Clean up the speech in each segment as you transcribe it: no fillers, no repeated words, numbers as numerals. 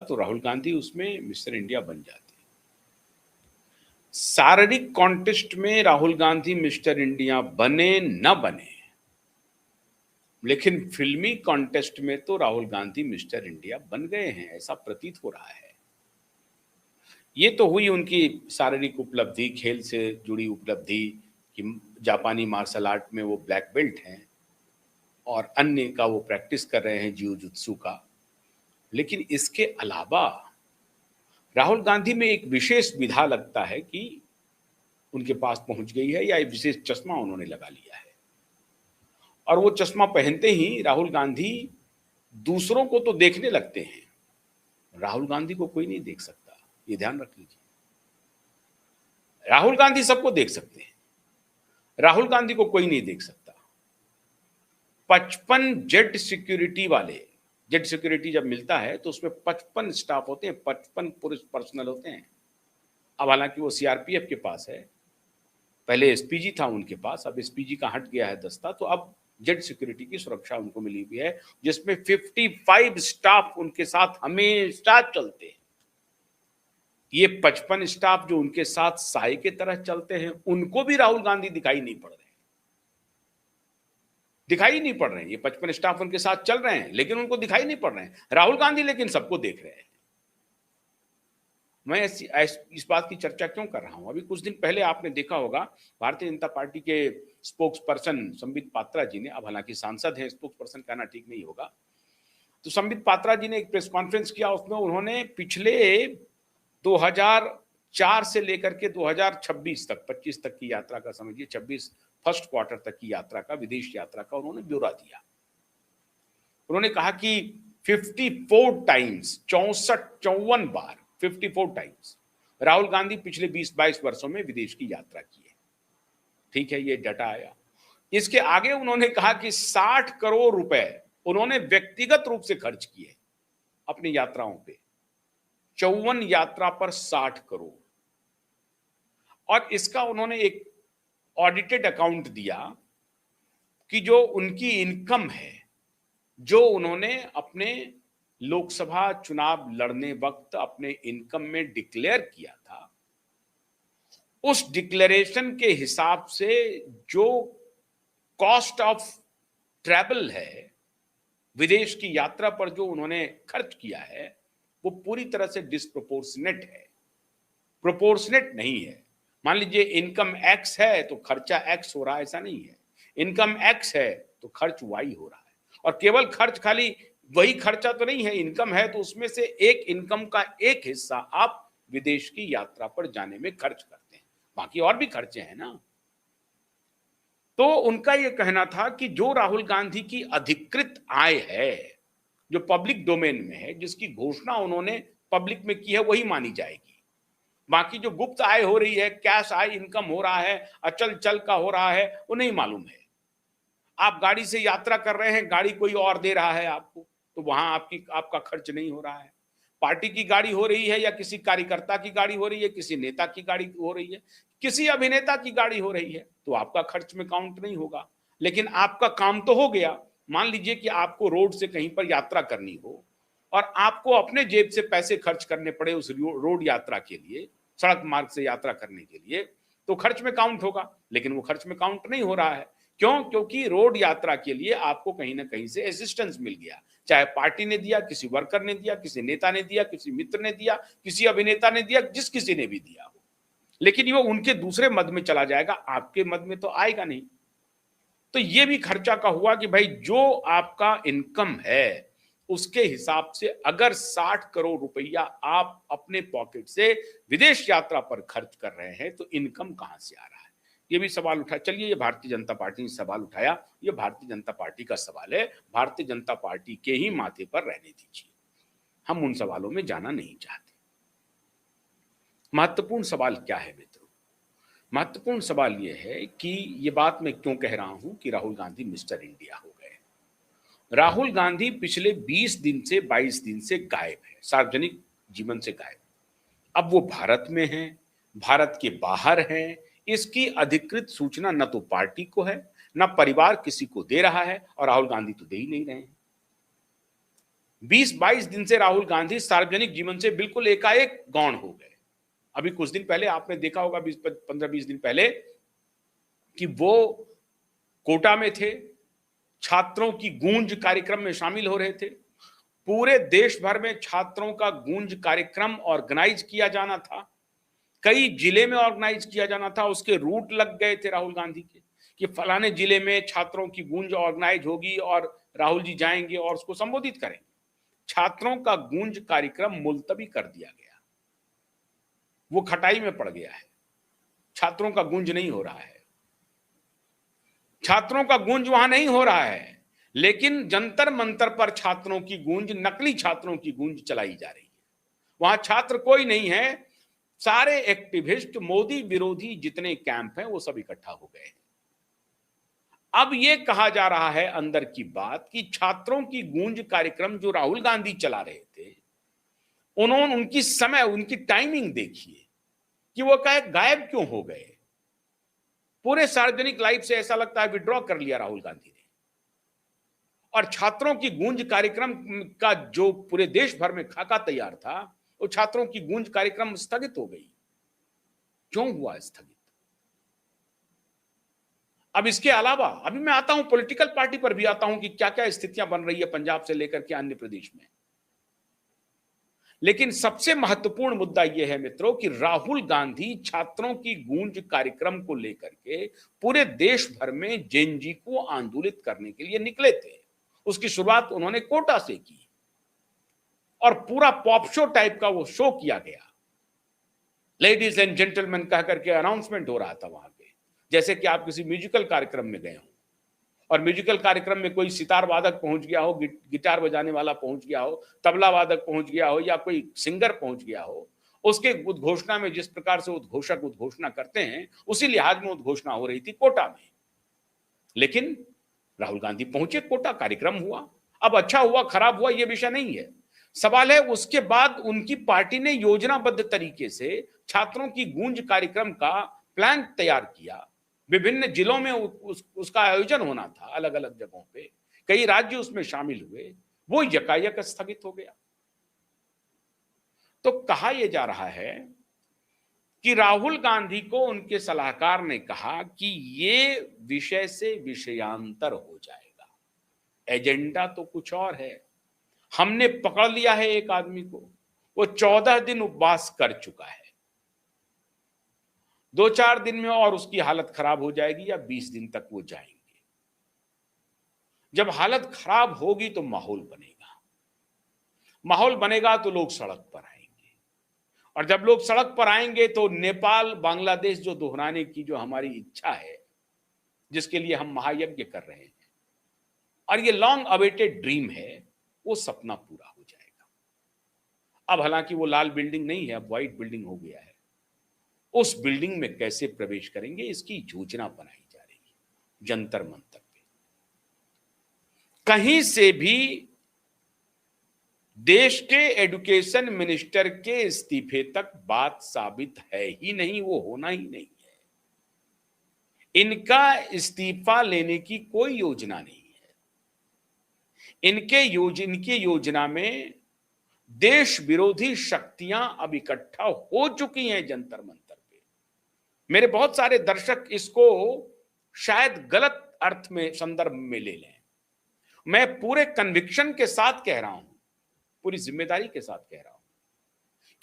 तो राहुल गांधी उसमें mister India बन जाते। शारीरिक कॉन्टेस्ट में राहुल गांधी मिस्टर इंडिया बने न बने, लेकिन फिल्मी कॉन्टेस्ट में तो राहुल गांधी मिस्टर इंडिया बन गए हैं, ऐसा प्रतीत हो रहा है। ये तो हुई उनकी शारीरिक उपलब्धि, खेल से जुड़ी उपलब्धि कि जापानी मार्शल आर्ट में वो ब्लैक बेल्ट हैं और अन्य का वो प्रैक्टिस कर रहे हैं जियोजुत्सु का। लेकिन इसके अलावा राहुल गांधी में एक विशेष विधा लगता है कि उनके पास पहुंच गई है, या एक विशेष चश्मा उन्होंने लगा लिया है। और वो चश्मा पहनते ही राहुल गांधी दूसरों को तो देखने लगते हैं, राहुल गांधी को कोई नहीं देख सकता। ये ध्यान रख लीजिए, राहुल गांधी सबको देख सकते हैं, राहुल गांधी को कोई नहीं देख सकता। 55 जेट सिक्योरिटी वाले, जेट सिक्योरिटी जब मिलता है तो उसमें 55 स्टाफ होते हैं, 55 पुलिस पर्सनल होते हैं। अब हालांकि वो सीआरपीएफ के पास है, पहले एसपीजी था उनके पास, अब एसपीजी का हट गया है दस्ता, तो अब जेट सिक्योरिटी की सुरक्षा उनको मिली हुई है, जिसमें 55 स्टाफ उनके साथ हमेशा चलते हैं। ये 55 स्टाफ जो उनके साथ साए के तरह चलते हैं, उनको भी राहुल गांधी दिखाई नहीं पड़ रहे, दिखाई नहीं पड़ रहे हैं। ये 55 स्टाफ उनके साथ चल रहे हैं, लेकिन उनको दिखाई नहीं पड़ रहे हैं। राहुल गांधी लेकिन सबको देख रहे हैं। मैं इस बात की चर्चा क्यों कर रहा हूं? अभी कुछ दिन पहले आपने देखा होगा, भारतीय जनता पार्टी के स्पोक्स पर्सन संबित पात्रा जी ने, अब हालांकि सांसद हैं, स्पोक्स पर्सन कहना ठीक नहीं होगा, तो संबित पात्रा जी ने एक प्रेस कॉन्फ्रेंस किया। उसमें उन्होंने पिछले 2004 से लेकर के 2026 तक, 25 तक की यात्रा का, समझिए 26 फर्स्ट क्वार्टर तक की यात्रा का, विदेश यात्रा का उन्होंने ब्यौरा दिया। उन्होंने कहा कि 54 टाइम्स, 54 बार, 54 टाइम्स राहुल गांधी पिछले 20-22 वर्षों में विदेश की यात्रा की है। ठीक है, ये डाटा आया। इसके आगे उन्होंने कहा कि 60 करोड़ रुपए उन्होंने व्यक्तिगत रूप से खर्च किए अपनी यात्राओं पे, 54 यात्रा पर 60 करोड़। और इसका उन्होंने एक ऑडिटेड अकाउंट दिया कि जो उनकी इनकम है, जो उन्होंने अपने लोकसभा चुनाव लड़ने वक्त अपने इनकम में डिक्लेयर किया था, उस डिक्लेरेशन के हिसाब से जो कॉस्ट ऑफ ट्रैवल है, विदेश की यात्रा पर जो उन्होंने खर्च किया है, वो पूरी तरह से डिस्प्रोपोर्शनेट है, प्रोपोर्शनेट नहीं है। मान लीजिए इनकम एक्स है तो खर्चा एक्स हो रहा है, ऐसा नहीं है। इनकम एक्स है तो खर्च वाई हो रहा है। और केवल खर्च, खाली वही खर्चा तो नहीं है, इनकम है तो उसमें से एक इनकम का एक हिस्सा आप विदेश की यात्रा पर जाने में खर्च करते हैं, बाकी और भी खर्चे हैं ना। तो उनका यह कहना था कि जो राहुल गांधी की अधिकृत आय है, जो पब्लिक डोमेन में है, जिसकी घोषणा उन्होंने पब्लिक में की है, वही मानी जाएगी। बाकी जो गुप्त आय हो रही है, कैश आय इनकम हो रहा है, अचल चल का हो रहा है, वो नहीं मालूम है। आप गाड़ी से यात्रा कर रहे हैं, गाड़ी कोई और दे रहा है आपको, तो वहां आपका खर्च नहीं हो रहा है। पार्टी की गाड़ी हो रही है, या किसी कार्यकर्ता की गाड़ी हो रही है, किसी नेता की गाड़ी हो रही है, किसी अभिनेता की गाड़ी हो रही है, तो आपका खर्च में काउंट नहीं होगा। लेकिन आपका काम तो हो गया। मान लीजिए कि आपको रोड से कहीं पर यात्रा करनी हो और आपको अपने जेब से पैसे खर्च करने पड़े उस रोड यात्रा के लिए, सड़क मार्ग से यात्रा करने के लिए, तो खर्च में काउंट होगा। लेकिन वो खर्च में काउंट नहीं हो रहा है। क्यों? क्योंकि रोड यात्रा के लिए आपको कहीं ना कहीं से असिस्टेंस मिल गया, चाहे पार्टी ने दिया, किसी वर्कर ने दिया, किसी नेता ने दिया, किसी मित्र ने दिया, किसी अभिनेता ने दिया, जिस किसी ने भी दिया हो। लेकिन वो उनके दूसरे मद में चला जाएगा, आपके मद में तो आएगा नहीं। तो ये भी खर्चा का हुआ कि भाई जो आपका इनकम है उसके हिसाब से अगर 60 करोड़ रुपया आप अपने पॉकेट से विदेश यात्रा पर खर्च कर रहे हैं, तो इनकम कहां से आ रहा है? ये भी सवाल उठा। चलिए, ये भारतीय जनता पार्टी ने सवाल उठाया, ये भारतीय जनता पार्टी का सवाल है, भारतीय जनता पार्टी के ही माथे पर रहने दीजिए, हम उन सवालों में जाना नहीं चाहते। महत्वपूर्ण सवाल क्या है मित्रों? महत्वपूर्ण सवाल यह है कि ये बात मैं क्यों कह रहा हूं कि राहुल गांधी मिस्टर इंडिया हो गए। राहुल गांधी पिछले 20 दिन से 22 दिन से गायब है, सार्वजनिक जीवन से गायब। अब वो भारत में हैं, भारत के बाहर हैं, इसकी अधिकृत सूचना न तो पार्टी को है, न परिवार किसी को दे रहा है, और राहुल गांधी तो दे ही नहीं रहे हैं। 20-22 दिन से राहुल गांधी सार्वजनिक जीवन से बिल्कुल एकाएक गौण हो गए। अभी कुछ दिन पहले आपने देखा होगा, 15-20 दिन पहले, कि वो कोटा में थे, छात्रों की गूंज कार्यक्रम में शामिल हो रहे थे। पूरे देश भर में छात्रों का गूंज कार्यक्रम ऑर्गेनाइज किया जाना था, कई जिले में ऑर्गेनाइज किया जाना था। उसके रूट लग गए थे राहुल गांधी के कि फलाने जिले में छात्रों की गूंज ऑर्गेनाइज होगी और राहुल जी जाएंगे और उसको संबोधित करेंगे। छात्रों का गूंज कार्यक्रम मुलतवी कर दिया गया, वो खटाई में पड़ गया है। छात्रों का गूंज नहीं हो रहा है, छात्रों का गूंज वहां नहीं हो रहा है, लेकिन जंतर मंतर पर छात्रों की गूंज, नकली छात्रों की गूंज चलाई जा रही है। वहां छात्र कोई नहीं है, सारे एक्टिविस्ट, मोदी विरोधी जितने कैंप हैं वो सब इकट्ठा हो गए हैं। अब ये कहा जा रहा है अंदर की बात कि छात्रों की गूंज कार्यक्रम जो राहुल गांधी चला रहे थे, उन्होंने उनकी टाइमिंग देखिए कि वो गायब क्यों हो गए। पूरे सार्वजनिक लाइफ से ऐसा लगता है विड्रॉ कर लिया राहुल गांधी ने, और छात्रों की गूंज कार्यक्रम का जो पूरे देश भर में खाका तैयार था, वो छात्रों की गूंज कार्यक्रम स्थगित हो गई। क्यों हुआ स्थगित? अब इसके अलावा अभी मैं आता हूं पॉलिटिकल पार्टी पर भी आता हूं कि क्या क्या स्थितियां बन रही है पंजाब से लेकर के अन्य प्रदेश में। लेकिन सबसे महत्वपूर्ण मुद्दा यह है मित्रों कि राहुल गांधी छात्रों की गूंज कार्यक्रम को लेकर के पूरे देश भर में जेएनजी को आंदोलित करने के लिए निकले थे। उसकी शुरुआत उन्होंने कोटा से की और पूरा पॉप शो टाइप का वो शो किया गया। लेडीज एंड जेंटलमैन कह करके अनाउंसमेंट हो रहा था वहां पे, जैसे कि आप किसी म्यूजिकल कार्यक्रम में गए हो और म्यूजिकल कार्यक्रम में कोई सितार वादक पहुंच गया हो, गिटार बजाने वाला पहुंच गया हो, तबला वादक पहुंच गया हो, या कोई सिंगर पहुंच गया हो। उसके उद्घोषणा में जिस प्रकार से उद्घोषक उद्घोषणा करते हैं, उसी लिहाज में उद्घोषणा हो रही थी कोटा में। लेकिन राहुल गांधी पहुंचे कोटा, कार्यक्रम हुआ। अब अच्छा हुआ खराब हुआ ये विषय नहीं है, सवाल है उसके बाद उनकी पार्टी ने योजनाबद्ध तरीके से छात्रों की गूंज कार्यक्रम का प्लान तैयार किया। विभिन्न जिलों में उसका आयोजन होना था, अलग अलग जगहों पे, कई राज्य उसमें शामिल हुए, वो यकायक स्थगित हो गया। तो कहा यह जा रहा है कि राहुल गांधी को उनके सलाहकार ने कहा कि ये विषय से विषयांतर हो जाएगा, एजेंडा तो कुछ और है। हमने पकड़ लिया है एक आदमी को, वो 14 दिन उपवास कर चुका है, 2-4 दिन में और उसकी हालत खराब हो जाएगी या 20 दिन तक वो जाएंगे। जब हालत खराब होगी तो माहौल बनेगा तो लोग सड़क पर आएंगे, और जब लोग सड़क पर आएंगे तो नेपाल बांग्लादेश जो दोहराने की जो हमारी इच्छा है, जिसके लिए हम महायज्ञ कर रहे हैं, और ये लॉन्ग अवेटेड ड्रीम है, वो सपना पूरा हो जाएगा। अब हालांकि वो लाल बिल्डिंग नहीं है, अब व्हाइट बिल्डिंग हो गया है। उस बिल्डिंग में कैसे प्रवेश करेंगे इसकी योजना बनाई जा रही है जंतर मंतर पे। कहीं से भी देश के एजुकेशन मिनिस्टर के इस्तीफे तक बात साबित है ही नहीं, वो होना ही नहीं है। इनका इस्तीफा लेने की कोई योजना नहीं है। इनकी योजना में देश विरोधी शक्तियां अब इकट्ठा हो चुकी हैं जंतर मंतर पे। मेरे बहुत सारे दर्शक इसको शायद गलत अर्थ में, संदर्भ में ले लें। मैं पूरे कन्विक्शन के साथ कह रहा हूं, पूरी जिम्मेदारी के साथ कह रहा हूं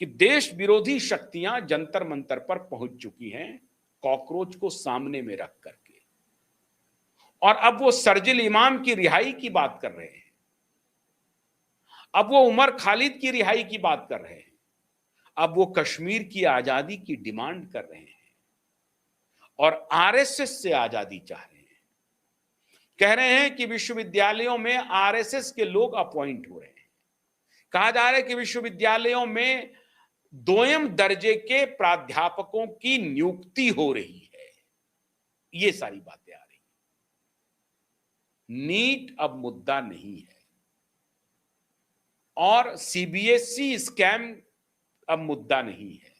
कि देश विरोधी शक्तियां जंतर मंतर पर पहुंच चुकी हैं, कॉकरोच को सामने में रख करके, और अब वो शर्जिल इमाम की रिहाई की बात कर रहे हैं, अब वो उमर खालिद की रिहाई की बात कर रहे हैं, अब वो कश्मीर की आजादी की डिमांड कर रहे हैं, और आरएसएस से आजादी चाह रहे हैं। कह रहे हैं कि विश्वविद्यालयों में आरएसएस के लोग अपॉइंट हो रहे हैं। कहा जा रहा है कि विश्वविद्यालयों में दोयम दर्जे के प्राध्यापकों की नियुक्ति हो रही है। ये सारी बातें आ रही हैं। नीट अब मुद्दा नहीं है, और सीबीएसई स्कैम अब मुद्दा नहीं है।